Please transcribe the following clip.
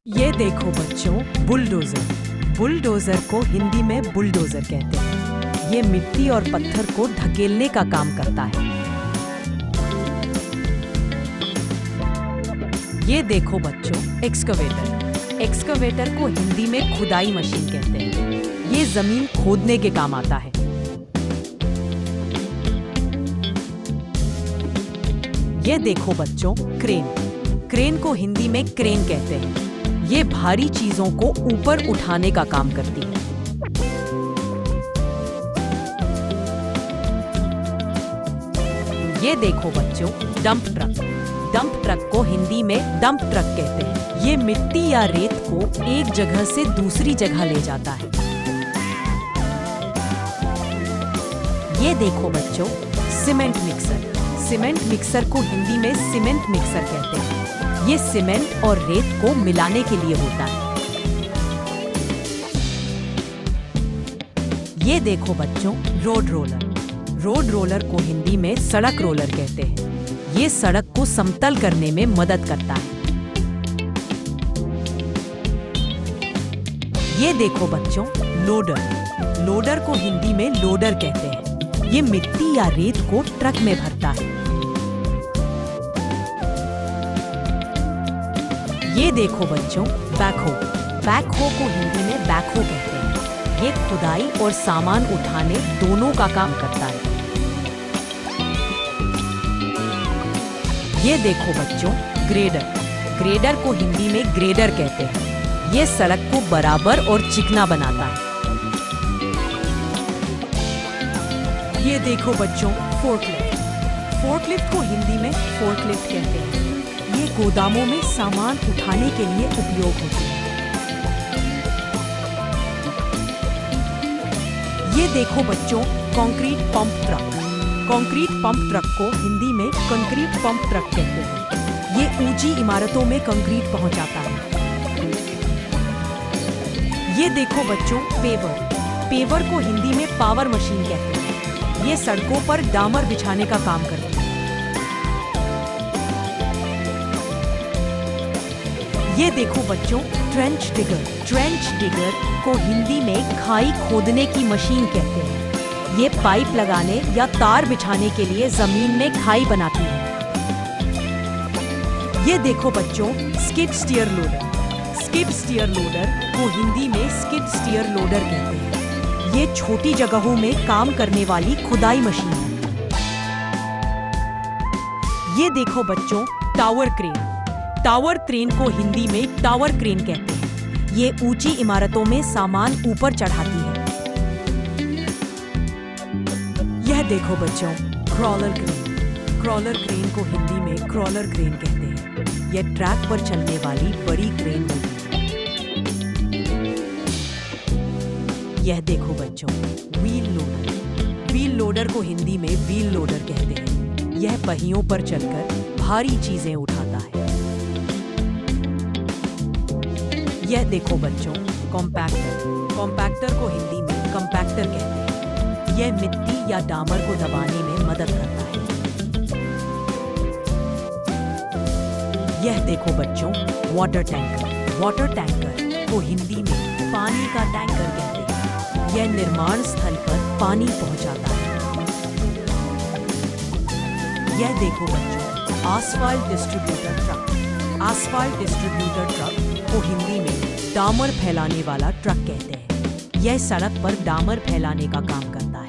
ये देखो बच्चों, बुलडोजर। बुलडोजर को हिंदी में बुलडोजर कहते हैं। ये मिट्टी और पत्थर को धकेलने का काम करता है। ये देखो बच्चों, एक्सकवेटर। एक्सकवेटर को हिंदी में खुदाई मशीन कहते हैं। ये जमीन खोदने के काम आता है। ये देखो बच्चों, क्रेन। क्रेन को हिंदी में क्रेन कहते हैं। ये भारी चीजों को ऊपर उठाने का काम करती है। ये देखो बच्चों, डंप ट्रक। डंप ट्रक को हिंदी में डंप ट्रक कहते हैं। ये मिट्टी या रेत को एक जगह से दूसरी जगह ले जाता है। ये देखो बच्चों, सीमेंट मिक्सर। सीमेंट मिक्सर को हिंदी में सीमेंट मिक्सर कहते हैं। ये सीमेंट और रेत को मिलाने के लिए होता है। ये देखो बच्चों, रोड रोलर। रोड रोलर को हिंदी में सड़क रोलर कहते हैं। ये सड़क को समतल करने में मदद करता है। ये देखो बच्चों, लोडर। लोडर को हिंदी में लोडर कहते हैं। ये मिट्टी या रेत को ट्रक में भरता है। ये देखो बच्चों, बैकहो। बैकहो को हिंदी में बैकहो कहते हैं। ये खुदाई और सामान उठाने दोनों का काम करता है। ये देखो बच्चों, ग्रेडर। ग्रेडर को हिंदी में ग्रेडर कहते हैं। ये सड़क को बराबर और चिकना बनाता है। ये देखो बच्चों, फोर्कलिफ्ट। फोर्कलिफ्ट को हिंदी में फोर्कलिफ्ट कहते हैं। ये गोदामों में सामान उठाने के लिए उपयोग होती है। ये देखो बच्चों, concrete pump truck. Concrete pump truck को हिंदी में कंक्रीट पंप ट्रक कहते हैं। ये ऊंची इमारतों में कंक्रीट पहुंचाता है। ये देखो बच्चों, पेवर। पेवर को हिंदी में पावर मशीन कहते हैं। ये सड़कों पर डामर बिछाने का काम करती है। ये देखो बच्चों, ट्रेंच डिगर। ट्रेंच डिगर को हिंदी में खाई खोदने की मशीन कहते हैं। ये पाइप लगाने या तार बिछाने के लिए जमीन में खाई बनाती है। ये देखो बच्चों, skid steer loader. Skid steer loader को हिंदी में स्किड स्टीयर लोडर कहते हैं। ये छोटी जगहों में काम करने वाली खुदाई मशीन है। ये देखो बच्चों, टावर क्रेन। टावर क्रेन को हिंदी में टावर क्रेन कहते हैं। ये ऊंची इमारतों में सामान ऊपर चढ़ाती है। यह देखो बच्चों, क्रॉलर क्रेन। क्रॉलर क्रेन को हिंदी में क्रॉलर क्रेन कहते हैं। यह ट्रैक पर चलने वाली बड़ी क्रेन होती है। यह देखो बच्चों, व्हील लोडर। व्हील लोडर को हिंदी में व्हील लोडर कहते हैं। यह पहियों पर चलकर भारी चीजें उठाता है। यह देखो बच्चों, कॉम्पैक्टर। कॉम्पैक्टर को हिंदी में कंपैक्टर कहते हैं। यह मिट्टी या डामर को दबाने में मदद करता है। यह देखो बच्चों, वाटर टैंकर। वाटर टैंकर को हिंदी में पानी का टैंकर कहते हैं। यह निर्माण स्थल पर पानी पहुंचाता है। यह देखो बच्चों, Asphalt distributor truck. Asphalt distributor truck को हिंदी में डामर फैलाने वाला ट्रक कहते हैं। यह सड़क पर डामर फैलाने का काम करता है।